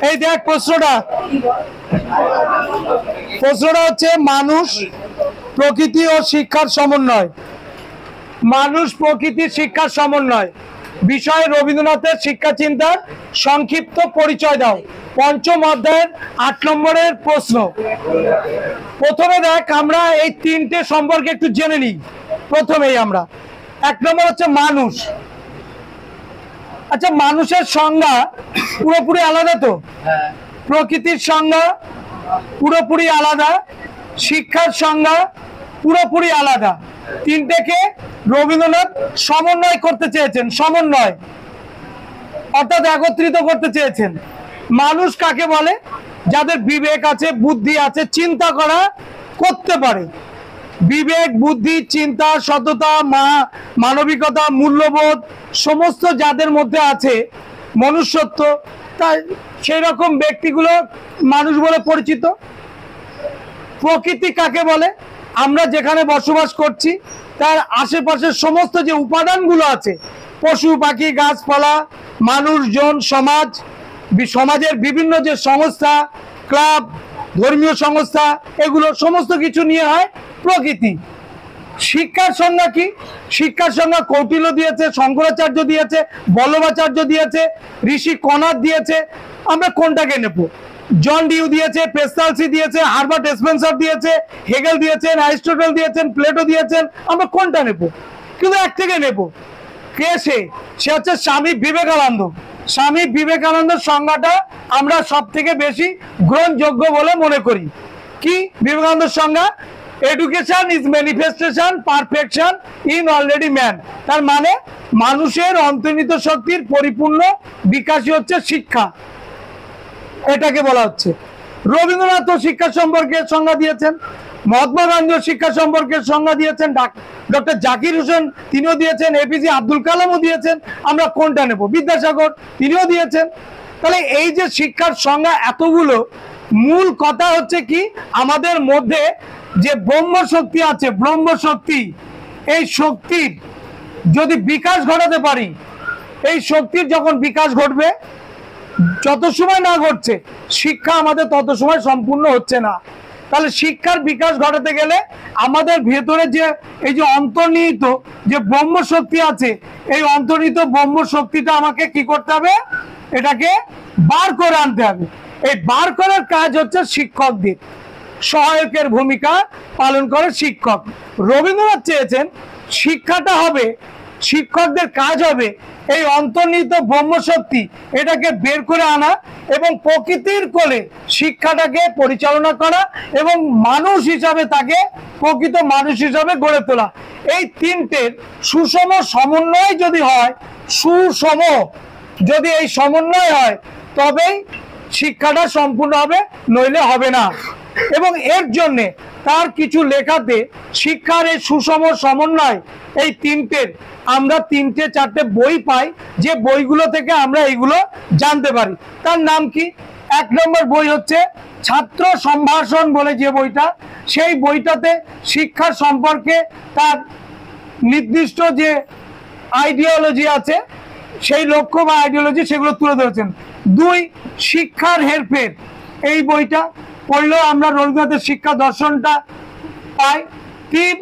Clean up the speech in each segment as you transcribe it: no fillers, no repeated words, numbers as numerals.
এই দেখ প্রশ্নটা হচ্ছে মানুষ প্রকৃতি ও শিক্ষার সমন্বয়। মানুষ প্রকৃতি শিক্ষার সমন্বয় বিষয়ে রবীন্দ্রনাথের শিক্ষা চিন্তার সংক্ষিপ্ত পরিচয় দাও। পঞ্চম অধ্যায়ের 8 নম্বরের প্রশ্ন। প্রথমে দেখ আমরা এই তিনটে সম্পর্কে একটু জেনে নিই। প্রথমেই আমরা 1 নম্বর হচ্ছে মানুষ। আচ্ছা, মানুষের সংজ্ঞা পুরোপুরি আলাদা তো? প্রকৃতির সংজ্ঞা পুরোপুরি আলাদা, শিক্ষার সংজ্ঞা পুরোপুরি আলাদা। তিনটেকে রবীন্দ্রনাথ সমন্বয় করতে চেয়েছেন, সমন্বয় অর্থাৎ একত্রিত করতে চেয়েছেন। মানুষ কাকে বলে? যাদের বিবেক আছে, বুদ্ধি আছে, চিন্তা করা করতে পারে। বিবেক, বুদ্ধি, চিন্তা, সততা, মানবিকতা, মূল্যবোধ সমস্ত যাদের মধ্যে আছে, মনুষ্যত্ব, তাই সেই রকম ব্যক্তিগুলো মানুষ বলে পরিচিত। প্রকৃতি কাকে বলে? আমরা যেখানে বসবাস করছি তার আশেপাশের সমস্ত যে উপাদানগুলো আছে, পশু পাখি, গাছপালা, মানুষজন, সমাজ, সমাজের বিভিন্ন যে সংস্থা, ক্লাব, ধর্মীয় সংস্থা, এগুলো সমস্ত কিছু নিয়ে হয় প্রকৃতি। শিক্ষার সংজ্ঞা কি? শিক্ষার সংজ্ঞা কৌটিল্য দিয়েছে, শঙ্করাচার্য দিয়েছে, বল্লভাচার্য দিয়েছে, ঋষি কণাদ দিয়েছে। আমরা কোনটাকে নেব? জন ডিউ দিয়েছে, পেস্টালসি দিয়েছে, হার্বার্ট স্পেন্সার দিয়েছে, হেগেল দিয়েছেন, অ্যারিস্টটল দিয়েছেন, প্লেটো দিয়েছেন। আমরা কোনটা নেব? কিন্তু এক থেকে নেব। কে সে? সে হচ্ছে স্বামী বিবেকানন্দ। স্বামী বিবেকানন্দের সংজ্ঞাটা আমরা সব থেকে বেশি গ্রহণযোগ্য বলে মনে করি। কি বিবেকানন্দের সংজ্ঞা? Education is manifestation perfection in already man. তার মানে মানুষের অন্তর্নিহিত শক্তির পরিপূর্ণ বিকাশই হচ্ছে শিক্ষা, এটাকে বলা হচ্ছে। রবীন্দ্রনাথ শিক্ষা সম্পর্কে সংজ্ঞা দিয়েছেন, মহাত্মা গান্ধী শিক্ষা সম্পর্কে সংজ্ঞা দিয়েছেন, ডক্টর জাকির হোসেন তিনিও দিয়েছেন, এপিজে আব্দুল কালামও দিয়েছেন। আমরা কোনটা নেব? বিদ্যাসাগর তিনিও দিয়েছেন। তাহলে এই যে শিক্ষার সংজ্ঞা এতগুলো, মূল কথা হচ্ছে কি, আমাদের মধ্যে যে ব্রহ্ম শক্তি আছে, ব্রহ্ম শক্তি, এই শক্তির যদি বিকাশ ঘটাতে পারি, এই শক্তির যখন বিকাশ ঘটবে, যত সময় না ঘটছে শিক্ষা আমাদের তত সময় সম্পূর্ণ হচ্ছে না। তাহলে শিক্ষার বিকাশ ঘটাতে গেলে আমাদের ভেতরে যে এই যে অন্তর্নিহিত যে ব্রহ্ম শক্তি আছে, এই অন্তর্নিহিত ব্রহ্ম শক্তিটা আমাকে কি করতে হবে? এটাকে বার করে আনতে হবে। এই বার করার কাজ হচ্ছে শিক্ষকদের, সহায়কের ভূমিকা পালন করে শিক্ষক। রবীন্দ্রনাথ চেয়েছেন শিক্ষাটা হবে, শিক্ষকদের কাজ হবে এই অন্তর্নিহিত ব্রহ্মশক্তি এটাকে বের করে আনা এবং প্রকৃতির কোলে শিক্ষাটাকে পরিচালনা করা এবং মানুষ হিসাবে তাকে প্রকৃত মানুষ হিসাবে গড়ে তোলা। এই তিনটের সুষম সমন্বয় যদি হয়, সুষম যদি এই সমন্বয় হয়, তবেই শিক্ষাটা সম্পূর্ণ হবে, নইলে হবে না। এবং এর জন্যে তার কিছু লেখাতে শিক্ষার এই সুষম সমন্বয়, এই তিনটের আমরা 3-4টে বই পাই, যে বইগুলো থেকে আমরা এইগুলো জানতে পারি। তার নাম কি? 1 নম্বর বই হচ্ছে ছাত্র সম্ভাষণ বলে যে বইটা, সেই বইটাতে শিক্ষার সম্পর্কে তার নির্দিষ্ট যে আইডিওলজি আছে, সেই লক্ষ্য বা আইডিওলজি সেগুলো তুলে ধরেছেন। 2 শিক্ষার হেরফের, এই বইটা পড়লেও আমরা রবীন্দ্রনাথের শিক্ষা দর্শনটা পাই। 3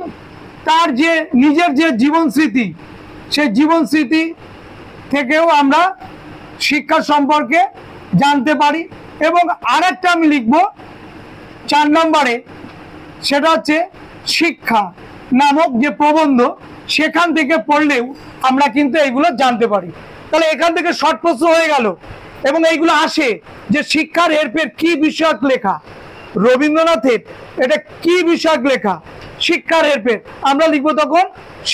তার যে নিজের যে জীবন স্মৃতি, সেই জীবন স্মৃতি থেকেও আমরা শিক্ষা সম্পর্কে জানতে পারি। এবং আরেকটা আমি লিখব 4 নম্বরে, সেটা হচ্ছে শিক্ষা নামক যে প্রবন্ধ, সেখান থেকে পড়লেও আমরা কিন্তু এইগুলো জানতে পারি। তাহলে এখান থেকে শর্ট প্রশ্ন হয়ে গেল। এবং এইগুলো আসে যে শিক্ষার হেরফের কি বিষয়ক লেখা, রবীন্দ্রনাথের এটা কি বিষয়ক লেখা, শিক্ষার হেরফের আমরা লিখবো তখন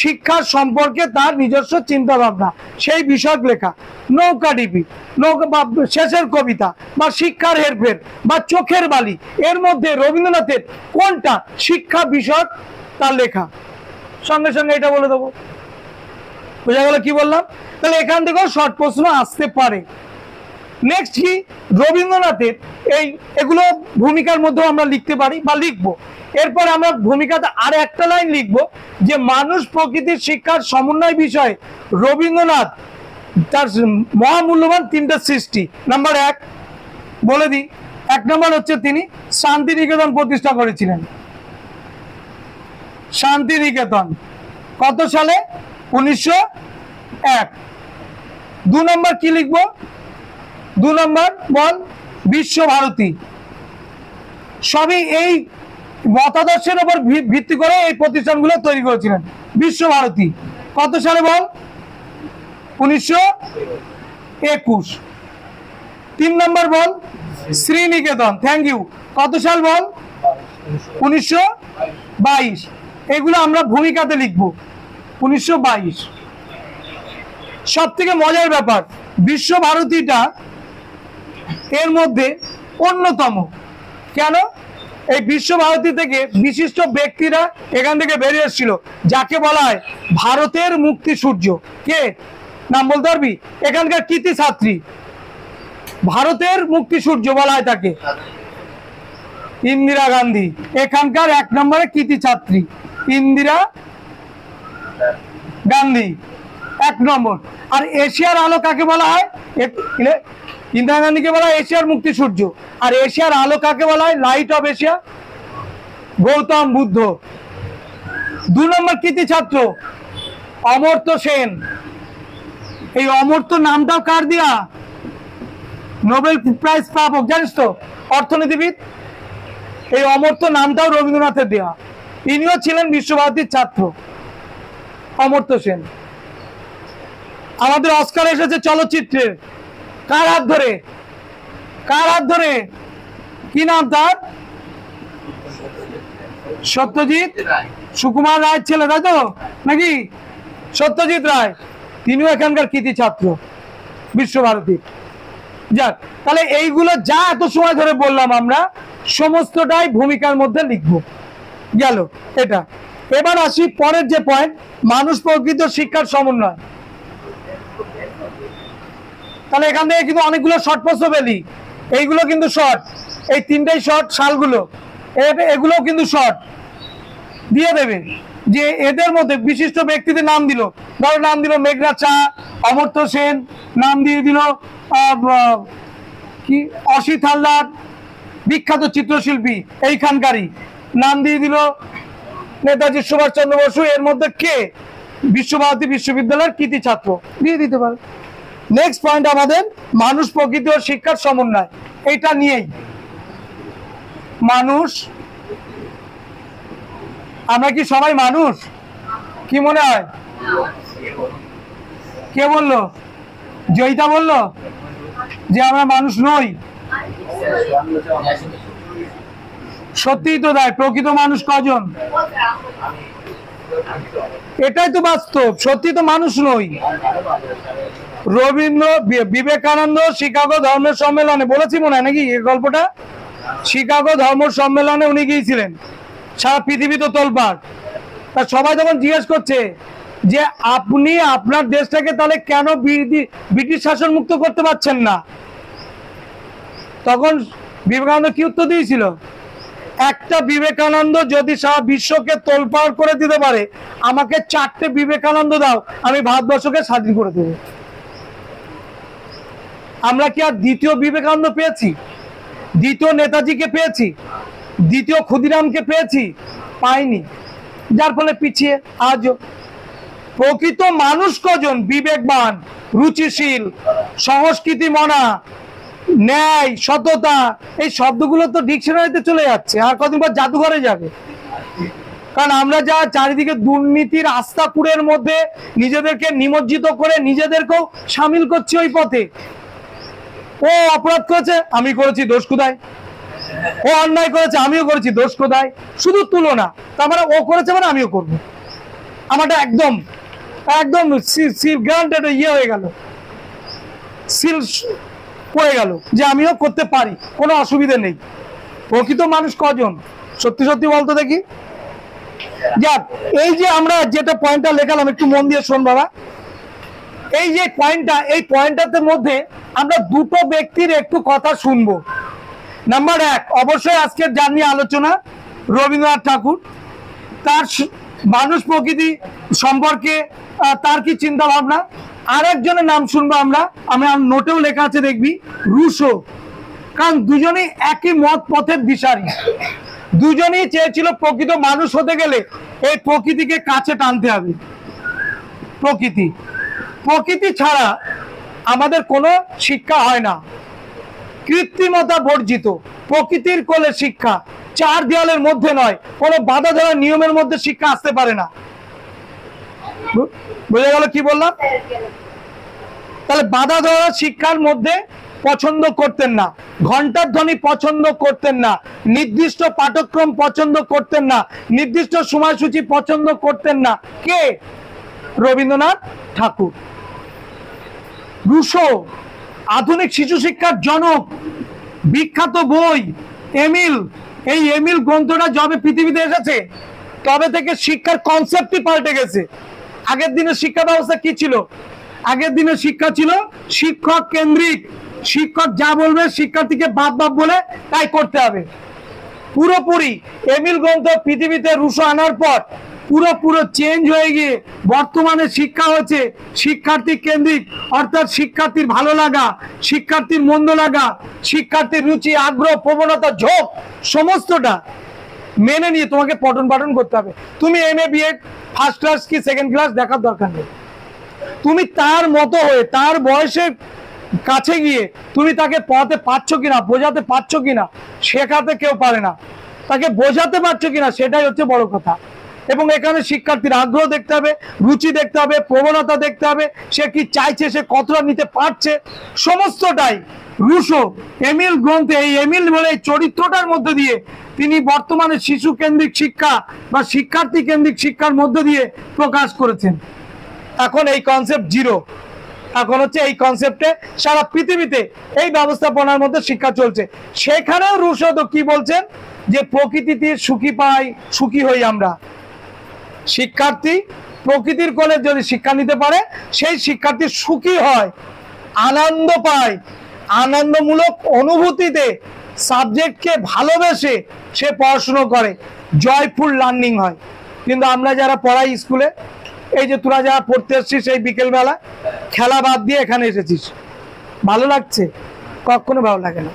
শিক্ষার সম্পর্কে তার নিজস্ব চিন্তা ভাবনা, সেই বিষয়ক লেখা। নৌকাডিপি, নৌকা বা শেষের কবিতা বা শিক্ষার হেরফের বা চোখের বালি, এর মধ্যে রবীন্দ্রনাথের কোনটা শিক্ষা বিষয়ক তার লেখা, সঙ্গে সঙ্গে এটা বলে দেবো। বোঝা গেল কি বললাম? তাহলে এখান থেকেও শর্ট প্রশ্ন আসতে পারে। নেক্সট কি, রবীন্দ্রনাথের এই এগুলো ভূমিকার মধ্যেও আমরা লিখতে পারি বা লিখবো। এরপর আমরা ভূমিকাতে আর একটা লাইন লিখবো যে মানুষ প্রকৃতির শিক্ষার সমন্বয় বিষয়ে রবীন্দ্রনাথ তার মহামূল্যবান তিনটা সৃষ্টি। নাম্বার 1 বলে দিই, 1 নম্বর হচ্ছে তিনি শান্তিনিকেতন প্রতিষ্ঠা করেছিলেন। শান্তিনিকেতন কত সালে? 1901। 2 নম্বর কি লিখবো? 2 নম্বর বল, বিশ্বভারতী। সবই এই মতাদর্শের উপর ভিত্তি করে এই প্রতিষ্ঠানগুলো তৈরি করেছিলেন। বিশ্বভারতী কত সালে বল? 1921। 3 নম্বর বল, শ্রীনিকেতন। Thank you. কত সাল বল? 1922। এগুলো আমরা ভূমিকাতে লিখবো 1922। সব থেকে মজার ব্যাপার, বিশ্বভারতীটা এর মধ্যে অন্যতম। কেন? এই বিশ্বভারতী থেকে বিশিষ্ট ব্যক্তিরা এখান থেকে বেরিয়ে এসেছিল, যাকে বলা হয় ভারতের মুক্তি সূর্য। কে নাম বলতে পারবি? এখানকার কৃতি ছাত্রী, ভারতের মুক্তি সূর্য বলা হয় তাকে, ইন্দিরা গান্ধী। এখানকার 1 নম্বরে কৃতি ছাত্রী ইন্দিরা গান্ধী, 1 নম্বর। আর এশিয়ার আলো কাকে বলা হয়? ইন্দিরা গান্ধীকে বলা হয় এশিয়ার মুক্তি সূর্য। আর এশিয়ার আলো কাকে বলা হয়? Light off Asia, Gautam Buddha. 2 নম্বর কৃতি ছাত্র অমর্ত্য সেন। এই অমর্ত্য নামটাও কার দিয়া? নোবেল প্রাইজ প্রাপক, জানিস তো, অর্থনীতিবিদ। এই অমর্ত্য নামটাও রবীন্দ্রনাথের দেয়া। ইনিও ছিলেন বিশ্বভারতীর ছাত্র, অমর্ত্য সেন। আমাদের অস্কার এসেছে চলচ্চিত্রের, কার হাত ধরে? কার হাত ধরে? কি নাম তার? সত্যজিৎ সুকুমার রায়ের ছেলে, তাই তো নাকি? সত্যজিৎ রায়, তিনিও এখানকার কৃতি ছাত্র বিশ্বভারতী। যাক, তাহলে এইগুলো যা এত সময় ধরে বললাম আমরা সমস্তটাই ভূমিকার মধ্যে লিখব। গেল এটা। এবার আসি পরের যে পয়েন্ট, মানুষ প্রকৃতি ও শিক্ষার সমন্বয়। তাহলে এখান থেকে কিন্তু অনেকগুলো শর্ট প্রশ্ন পেলি। এইগুলো কিন্তু শর্ট, এই 3টাই শর্ট। সালগুলো এগুলো কিন্তু শর্ট দিয়ে দেবে, যে এদের মধ্যে বিশিষ্ট ব্যক্তিদের নাম দিল। ধরো নাম দিল মেঘনাদ চা, অমর্ত্য সেন, নাম দিয়ে দিল কি অসিত হালদার, বিখ্যাত চিত্রশিল্পী এইখানকারই, নাম দিয়ে দিল নেতাজি সুভাষচন্দ্র বসু। এর মধ্যে কে? বিশ্বভারতী বিশ্ববিদ্যালয়ের কৃতি ছাত্র, দিয়ে দিতে পারে। নেক্সট পয়েন্ট আমাদের মানুষ প্রকৃতি ও শিক্ষার সমন্বয়। এটা নিয়েই মানুষ, আমরা কি সবাই মানুষ? কি মনে হয়? কে বললো? জয়িতা বললো যে আমরা মানুষ নই। সত্যিই তো তাই। প্রকৃত মানুষ কজন? এটাই তো বাস্তব, সত্যি তো মানুষ নই। বিবেকানন্দ শিকাগো ধর্ম সম্মেলনে বলেছি মনে হয় নাকি এই গল্পটা? শিকাগো ধর্ম সম্মেলনে উনি গিয়েছিলেন, সারা পৃথিবী তো তোলপাড়। তা সবাই তখন জিজ্ঞেস করছে যে আপনি আপনার দেশটাকে তাহলে কেন ব্রিটিশ শাসন মুক্ত করতে পারছেন না? তখন বিবেকানন্দ কি উত্তর দিয়েছিল? একটা বিবেকানন্দ যদি সারা বিশ্বকে তোলপাড় করে দিতে পারে, আমাকে 4টে বিবেকানন্দ দাও, আমি ভারতবর্ষকে স্বাধীন করে দেব। আমরা কি আর দ্বিতীয় বিবেকানন্দ পেয়েছি? দ্বিতীয় নেতাজিকে পেয়েছি? দ্বিতীয় ক্ষুদিরামকে পেয়েছি? পাইনি। যার ফলে পিছিয়ে আজও। প্রকৃত মানুষ কজন? বিবেকবান, রুচিশীল, সংস্কৃতি মনা, ন্যায়, সততা। এই শব্দগুলো তো ডিকশনারিতে চলে যাচ্ছে, আর কদিন পর জাদুঘরে যাবে। কারণ আমরা যা চারিদিকে দুর্নীতির আস্তাকুড়ের মধ্যে নিজেদেরকে নিমজ্জিত করে নিজেদেরকেও সামিল করছি ওই পথে। ও অপরাধ করেছে, আমি করেছি, দোষ কোথায়? ও অন্যায় করেছে, আমিও করেছি, দোষ কোথায়? শুধু তুলনা। তার মানে ও করেছে মানে আমিও করব। আমারটা একদম একদম গ্রান্টেড ইয়ে হয়ে গেল, সিল পড়ে গেল যে আমিও করতে পারি, কোনো অসুবিধা নেই। প্রকৃত মানুষ কজন? সত্যি সত্যি বলতো দেখি। যাক, এই যে আমরা যেটা পয়েন্টটা লেখালাম, একটু মন দিয়ে শোন বাবা। এই যে পয়েন্টটা, এই পয়েন্টটার মধ্যে আমরা দুটো ব্যক্তির একটু কথা শুনবো। নাম্বার 1, অবশ্যই আজকের যার নিয়ে আলোচনা, রবীন্দ্রনাথ ঠাকুর। তার মানুষ প্রকৃতি সম্পর্কে তার কি চিন্তা ভাবনা, আর একজনের নাম শুনবো আমরা, আমি নোটেও লেখা আছে দেখবি, রুশো। কারণ দুজনেই একই মত পথের দিশারি, দুজনেই চেয়েছিল প্রকৃত মানুষ হতে গেলে এই প্রকৃতিকে কাছে টানতে হবে। প্রকৃতি ছাড়া আমাদের কোনো শিক্ষা হয় না, কৃত্রিমতা বর্জিত, প্রকৃতির কোলে শিক্ষা, চার দেওয়ালের মধ্যে নয়, কোনো বাধা ধরা নিয়মের মধ্যে শিক্ষা আসতে পারে না। বুঝে গেল কি বললাম? তাহলে বাধা ধরা শিক্ষার মধ্যে পছন্দ করতেন না, ঘন্টার ধ্বনি পছন্দ করতেন না, নির্দিষ্ট পাঠক্রম পছন্দ করতেন না, নির্দিষ্ট সময়সূচি পছন্দ করতেন না। কে? রবীন্দ্রনাথ ঠাকুর। রুশো আধুনিক শিশু শিক্ষার জনক, বিখ্যাত বই এমিল। এই এমিল গ্রন্থটা যবে পৃথিবীতে এসেছে তবে থেকে শিক্ষার কনসেপ্টই পাল্টে গেছে। আগের দিনের শিক্ষা ব্যবস্থা কি ছিল? আগের দিনের শিক্ষা ছিল শিক্ষক কেন্দ্রিক, শিক্ষক যা বলবে শিক্ষার্থীকে বাপ বাপ বলে তাই করতে হবে। পুরোপুরি এমিল গ্রন্থ পৃথিবীতে রুশো আনার পর পুরো চেঞ্জ হয়ে গিয়ে বর্তমানে শিক্ষা হচ্ছে শিক্ষার্থী কেন্দ্রিক, অর্থাৎ শিক্ষার্থীর ভালো লাগা, শিক্ষার্থীর মন্দ লাগা, শিক্ষার্থীর রুচি, আগ্রহ, প্রবণতা, ঝোঁক সমস্তটা মেনে নিয়ে তোমাকে পঠন পাঠন করতে হবে। তুমি MA BA ফার্স্ট ক্লাস কি সেকেন্ড ক্লাস দেখার দরকার নেই, তুমি তার মতো হয়ে তার বয়সের কাছে গিয়ে তুমি তাকে পড়াতে পারছো কিনা, বোঝাতে পারছো কিনা, শেখাতে কেউ পারে না, তাকে বোঝাতে পারছো কিনা সেটাই হচ্ছে বড় কথা। এবং এখানে শিক্ষার্থীর আগ্রহ দেখতে হবে, রুচি দেখতে হবে, প্রবণতা দেখতে হবে, সে কি চাইছে, সে কতটা নিতে পারছে, সমস্তটাই রুশো এমিল গ্রন্থে, এই এমিল বলে এই চরিত্রটার মধ্যে দিয়ে তিনি বর্তমানে শিশু কেন্দ্রিক শিক্ষা বা শিক্ষার্থী কেন্দ্রিক শিক্ষার মধ্যে দিয়ে প্রকাশ করেছেন। এখন এই কনসেপ্ট জিরো, এখন হচ্ছে এই কনসেপ্টে সারা পৃথিবীতে এই ব্যবস্থাপনার মধ্যে শিক্ষা চলছে। সেখানেও রুশো তো কি বলছেন যে প্রকৃতিতে সুখী পাই, সুখী হই আমরা। শিক্ষার্থী প্রকৃতির কোলে যদি শিক্ষা নিতে পারে সেই শিক্ষার্থী সুখী হয়, আনন্দ পায়, আনন্দমূলক অনুভূতিতে সাবজেক্টকে ভালোবেসে সে পড়াশুনো করে, জয়ফুল লার্নিং হয়। কিন্তু আমরা যারা পড়াই স্কুলে, এই যে তোরা যারা পড়তে এসছিস এই বিকেলবেলা খেলা বাদ দিয়ে এখানে এসেছিস, ভালো লাগছে? কখনো ভালো লাগে না।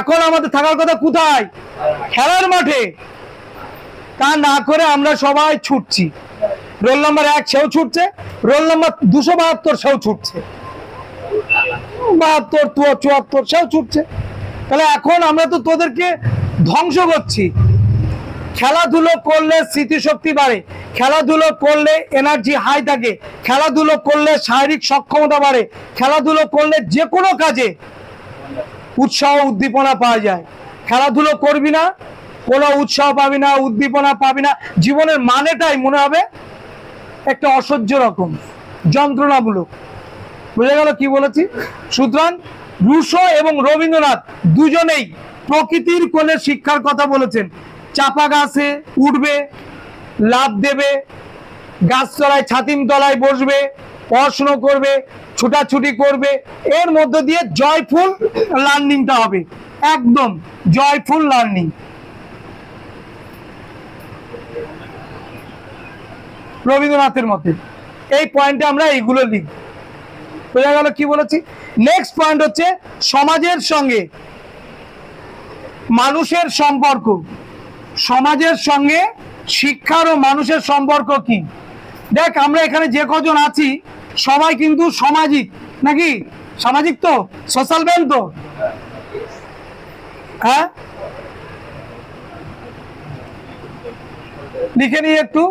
এখন আমাদের থাকার কথা কোথায়? খেলার মাঠে। তা না করে আমরা সবাই ছুটছি, রোল নাম্বার 1 সেও ছুটছে, রোল নাম্বার 272 সেও ছুটছে, 72 74 সেও ছুটছে। তাহলে এখন আমরা তো তোদেরকে ধ্বংস করছি। খেলাধুলো করলে স্মৃতিশক্তি বাড়ে, খেলাধুলো করলে এনার্জি হাই থাকে, খেলাধুলো করলে শারীরিক সক্ষমতা বাড়ে, খেলাধুলো করলে যে কোনো কাজে উৎসাহ উদ্দীপনা পাওয়া যায়। খেলাধুলো করবি না, কোনো উৎসাহ পাবি না, উদ্দীপনা পাবি না, জীবনের মানেটাই মনে হবে একটা অসহ্য রকম, যন্ত্রণামূলক। বুঝে গেল কি বলেছি? সুতরাং রুশো এবং রবীন্দ্রনাথ দুজনেই প্রকৃতির কোলে শিক্ষার কথা বলেছেন। চাপা গাছে উঠবে, লাফ দেবে, গাছতলায় ছাতিম তলায় বসবে, পড়াশুনো করবে, ছুটাছুটি করবে, এর মধ্য দিয়ে জয়ফুল লার্নিংটা হবে, একদম জয়ফুল লার্নিং। রবীন্দ্রনাথের মতে এই পয়েন্টে আমরা এইগুলো লিখব। বোঝা গেল কি বলেছি? নেক্সট পয়েন্ট হচ্ছে সমাজের সঙ্গে মানুষের সম্পর্ক। সমাজের সঙ্গে শিক্ষার ও মানুষের সম্পর্ক কি? দেখ আমরা এখানে যে কজন আছি সবাই কিন্তু সামাজিক, নাকি? সামাজিক তো, সোশ্যাল ব্যান তো, হ্যাঁ? লিখে নিয়ে একটু,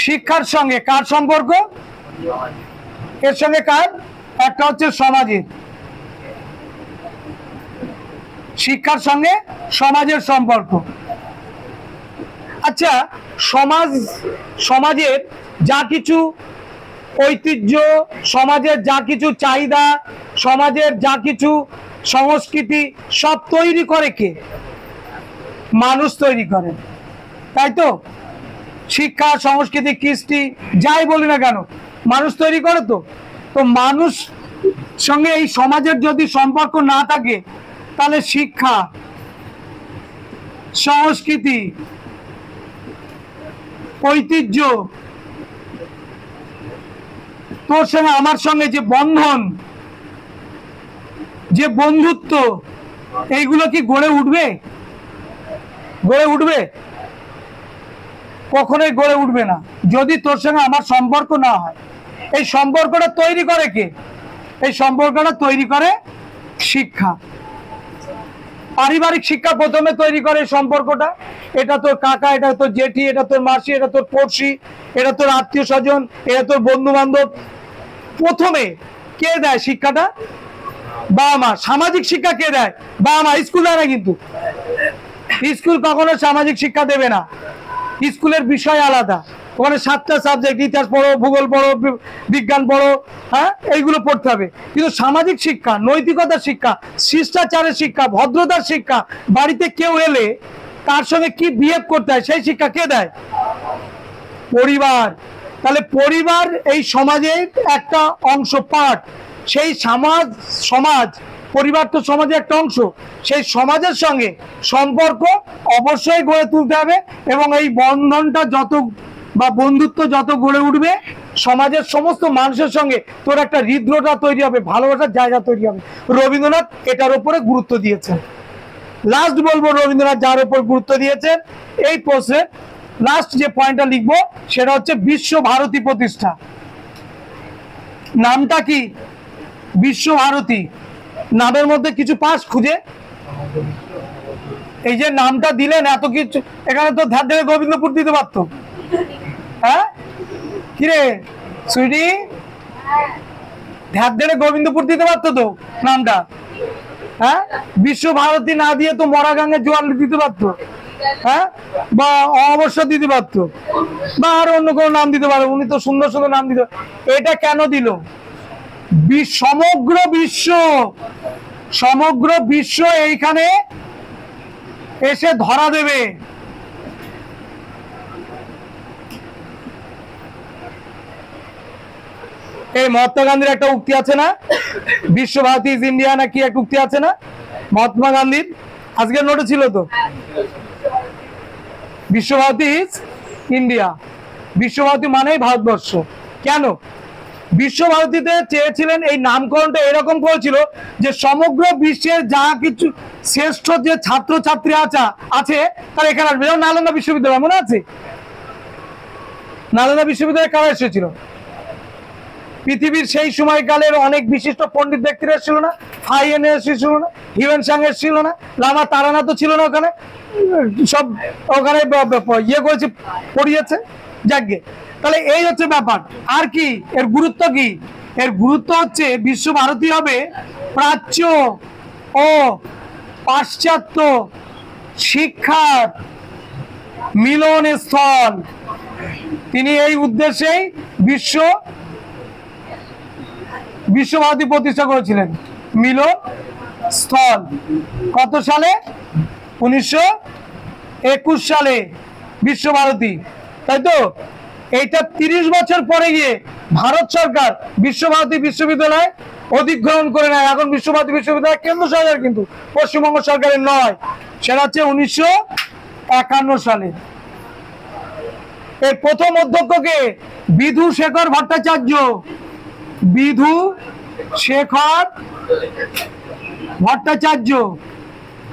শিক্ষার সঙ্গে কার সম্পর্ক? এর সঙ্গে কার? একটা হচ্ছে সমাজের, শিক্ষার সঙ্গে সমাজের সম্পর্ক। আচ্ছা, সমাজের যা কিছু ঐতিহ্য, সমাজের যা কিছু চাহিদা, সমাজের যা কিছু সংস্কৃতি সব তৈরি করে কে? মানুষ তৈরি করে, তাই তো? শিক্ষা, সংস্কৃতি, কৃষ্টি যাই বলি না কেন মানুষ তৈরি করে। তো তো মানুষ সঙ্গে এই সমাজের যদি সম্পর্ক না থাকে তাহলে শিক্ষা, সংস্কৃতি, ঐতিহ্য তোর সঙ্গে আমার সঙ্গে যে বন্ধন, যে বন্ধুত্ব, এইগুলো কি গড়ে উঠবে? গড়ে উঠবে? কখনোই গড়ে উঠবে না যদি তোর সঙ্গে আমার সম্পর্ক না হয়। এই সম্পর্কটা তৈরি করে কে? এই সম্পর্কটা তৈরি করে শিক্ষা। পারিবারিক শিক্ষা প্রথমে তৈরি করে সম্পর্কটা। এটা তোর কাকা, এটা তোর জেঠি, এটা তোর মাসি, এটা তোর পড়শি, এটা তোর আত্মীয় স্বজন, এটা তোর বন্ধু বান্ধব। প্রথমে কে দেয় শিক্ষাটা? বাবা মা। সামাজিক শিক্ষা কে দেয়? বাবা মা। স্কুল দেয় না কিন্তু। স্কুল কখনো সামাজিক শিক্ষা দেবে না। স্কুলের বিষয় আলাদা, ওখানে 7টা সাবজেক্ট, ইতিহাস পড়ো, ভূগোল পড়ো, বিজ্ঞান পড়ো, হ্যাঁ, এইগুলো পড়তে হবে। কিন্তু সামাজিক শিক্ষা, নৈতিকতার শিক্ষা, শিষ্টাচারের শিক্ষা, ভদ্রতার শিক্ষা, বাড়িতে কেউ এলে তার সঙ্গে কি বিহেভ করতে হয় সেই শিক্ষা কে দেয়? পরিবার। তাহলে পরিবার এই সমাজের একটা অংশ, পার্ট। সেই সমাজ পরিবার তো সমাজের একটা অংশ। সেই সমাজের সঙ্গে সম্পর্ক অবশ্যই গড়ে তুলতে হবে, এবং এই বন্ধনটা যত বা বন্ধুত্ব যত গড়ে উঠবে, সমাজের সমস্ত মানুষের সঙ্গে তোর একটা হৃদ্রতা তৈরি হবে, ভালোবাসার জায়গা তৈরি হবে। রবীন্দ্রনাথ এটার উপরে গুরুত্ব দিয়েছেন। লাস্ট বলবো রবীন্দ্রনাথ যার উপর গুরুত্ব দিয়েছেন, এই প্রশ্নে লাস্ট যে পয়েন্টটা লিখবো সেটা হচ্ছে বিশ্বভারতী প্রতিষ্ঠা। নামটা কি? বিশ্বভারতী। নামের মধ্যে কিছু পাস খুঁজে, এই যে নামটা দিলেন এত কিছু, এখানে তো ধার ধরে গোবিন্দপুর দিতে পারতো। হ্যাঁ কিরে সুইটি, ধার ধরে গোবিন্দপুর দিতে পারতো তো নামটা। হ্যাঁ, বিশ্বভারতী না দিয়ে তো মরাগাঙ্গে জোয়ার দিতে পারতো, হ্যাঁ, বা অমাবস্যা দিতে পারতো, বা আর অন্য কোনো নাম দিতে পারো। উনি তো সুন্দর সুন্দর নাম দিত। এটা কেন দিল? সমগ্র বিশ্ব এইখানে এসে ধরা দেবে। এই মহাত্মা গান্ধীর একটা উক্তি আছে না, বিশ্বভারতী ইজ ইন্ডিয়া, না কি একটা উক্তি আছে না মহাত্মা গান্ধীর? আজকের নোটে ছিল তো, বিশ্বভারতী ইজ ইন্ডিয়া। বিশ্বভারতী মানেই ভারতবর্ষ। কেন? বিশ্বভারতীতে চেয়েছিলেন, এই নামকরণটা এরকম করেছিল যে সমগ্র বিশ্বের যা কিছু শ্রেষ্ঠ যে ছাত্র ছাত্রী আছে তারা এখানে আসবে। যেমন নালন্দা বিশ্ববিদ্যালয়, মনে আছে? নালন্দা বিশ্ববিদ্যালয়ে কারা এসেছিল? পৃথিবীর সেই সময়কালের অনেক বিশিষ্ট পণ্ডিত ব্যক্তিরা এসেছিল না? হাইয়েন এসেছিল না? হিউয়েন সাং এসেছিল না? লামা তারানাথ ছিল না? ওখানে সব ওখানে ইয়ে করেছে, পড়িয়েছে। যাকে তাহলে এই হচ্ছে ব্যাপার। আর কি এর গুরুত্ব? কি এর গুরুত্ব হচ্ছে বিশ্বভারতী হবে প্রাচ্য ও পাশ্চাত্য শিক্ষার মিলন স্থল। তিনি এই উদ্দেশ্যেই বিশ্বভারতী প্রতিষ্ঠা করেছিলেন, মিলন স্থল। কত সালে? 1921 সালে বিশ্বভারতী, তাই তো? এইটা 30 বছর পরে গিয়ে ভারত সরকার বিশ্বভারতী বিশ্ববিদ্যালয় অধিগ্রহণ করে নেয়। এখন বিশ্বভারতী বিশ্ববিদ্যালয় কেন্দ্র সরকার, কিন্তু পশ্চিমবঙ্গ সরকারের নয়। সেটা হচ্ছে 1951 সালে। এর প্রথম অধ্যক্ষকে বিধু শেখর ভট্টাচার্য। বিধু শেখর ভট্টাচার্য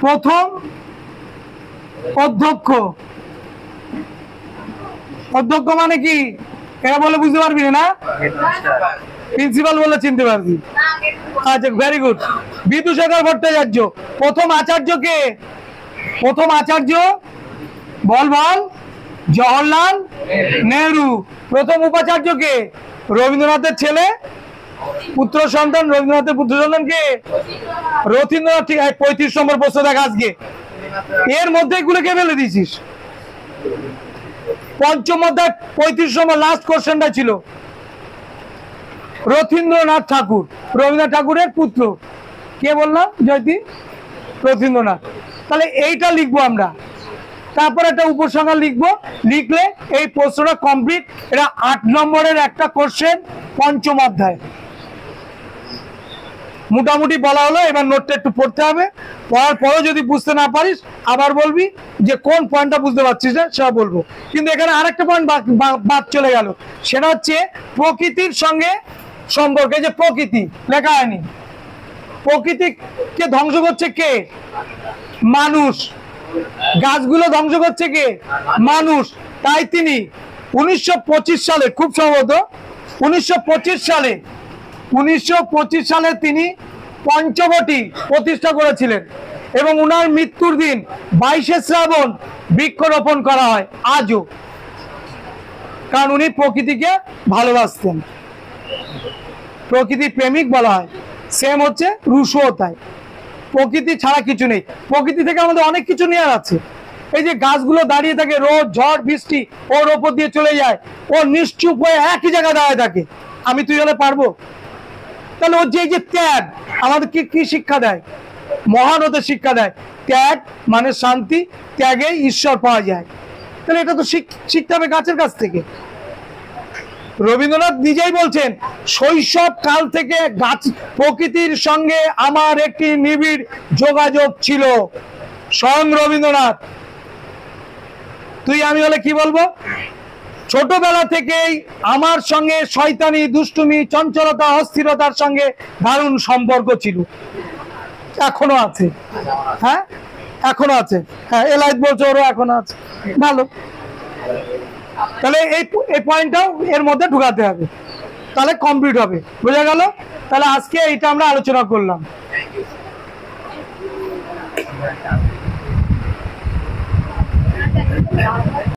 প্রথম অধ্যক্ষ। অধ্যক্ষ মানে কি এটা বলে বুঝতে পারবি না? প্রিন্সিপাল বলে চিনতে পারবি। আচ্ছা, ভেরি গুড। বিধু শেখর ভট্টাচার্য। প্রথম আচার্যকে? প্রথম আচার্য বল জওহরলাল নেহরু। প্রথম উপাচার্যকে? রবীন্দ্রনাথের ছেলে, পুত্র সন্তান। রবীন্দ্রনাথের পুত্র সন্তান কে? রথীন্দ্রনাথ। ঠিক আছে, 35 নম্বর প্রশ্ন দেখ আজকে। এর মধ্যে এগুলোকে ফেলে দিয়েছিস। পঞ্চম অধ্যায় 35 নম্বর লাস্ট কোশ্চেনটা ছিল রথীন্দ্রনাথ ঠাকুর, রবীন্দ্রনাথ ঠাকুরের পুত্র। কে বললাম? জয়তী রথীন্দ্রনাথ। তাহলে এইটা লিখবো আমরা, তারপর একটা উপসংহার লিখবো। লিখলে এই প্রশ্নটা কমপ্লিট। এটা 8 নম্বরের একটা কোশ্চেন, পঞ্চম অধ্যায়। মোটামুটি বলা হলো। এবার নোটটা একটু পড়তে হবে। পড়ার পরেও যদি বুঝতে না পারিস আবার বলবি যে কোন পয়েন্টটা বুঝতে পারছিস না, সেটা বলবো। কিন্তু এখানে আরেকটা পয়েন্ট বাদ চলে গেল। সেটা হচ্ছে প্রকৃতির সঙ্গে সম্পর্কে। যে প্রকৃতি লেখা হয়নি, প্রকৃতিকে ধ্বংস করছে কে? মানুষ। গাছগুলো ধ্বংস করছে কে? মানুষ। তাই তিনি 1925 সালে, খুব সম্ভবত 1925 সালে তিনি পঞ্চবটি প্রতিষ্ঠা করেছিলেন এবং উনার মৃত্যুর দিন 22শে শ্রাবণ বৃক্ষরোপণ করা হয় আজও, কারণ উনি প্রকৃতিকে ভালোবাসতেন, প্রকৃতি প্রেমিক বলা হয়। সেম হচ্ছে রুশো, তাই প্রকৃতি ছাড়া কিছু নেই। প্রকৃতি থেকে আমাদের অনেক কিছু নেওয়ার আছে। এই যে গাছগুলো দাঁড়িয়ে থাকে, রোদ ঝড় বৃষ্টি ওর ওপর দিয়ে চলে যায়, ও নিশ্চুপ হয়ে একই জায়গায় দাঁড়ায় থাকে। আমি তুই হলে পারবো? তাহলে ওর যে ত্যাগ আমাদেরকে কি শিক্ষা দেয়? মহান হতে শিক্ষা দেয়। ত্যাগ মানে শান্তি, ত্যাগে ঈশ্বর পাওয়া যায়। তাহলে এটা তো শিখতে হবে গাছের কাছ থেকে। রবীন্দ্রনাথ নিজেই বলছেন, শৈশব কাল থেকে গাছ প্রকৃতির সঙ্গে আমার একটি নিবিড় যোগাযোগ ছিল। স্বয়ং রবীন্দ্রনাথ। তুই আমি হলে কি বলবো? ছোটবেলা থেকেই আমার সঙ্গে শয়তানি, দুষ্টুমি, চঞ্চলতা, অস্থিরতার সঙ্গে দারুণ সম্পর্ক ছিল। এখনো আছে। হ্যাঁ, এখনো আছে। হ্যাঁ, এলাইট বলছে ওরও এখনো আছে। ভালো। তাহলে এই পয়েন্টটাও এর মধ্যে ঢুকাতে হবে, তাহলে কমপ্লিট হবে। বোঝা গেল? তাহলে আজকে এইটা আমরা আলোচনা করলাম।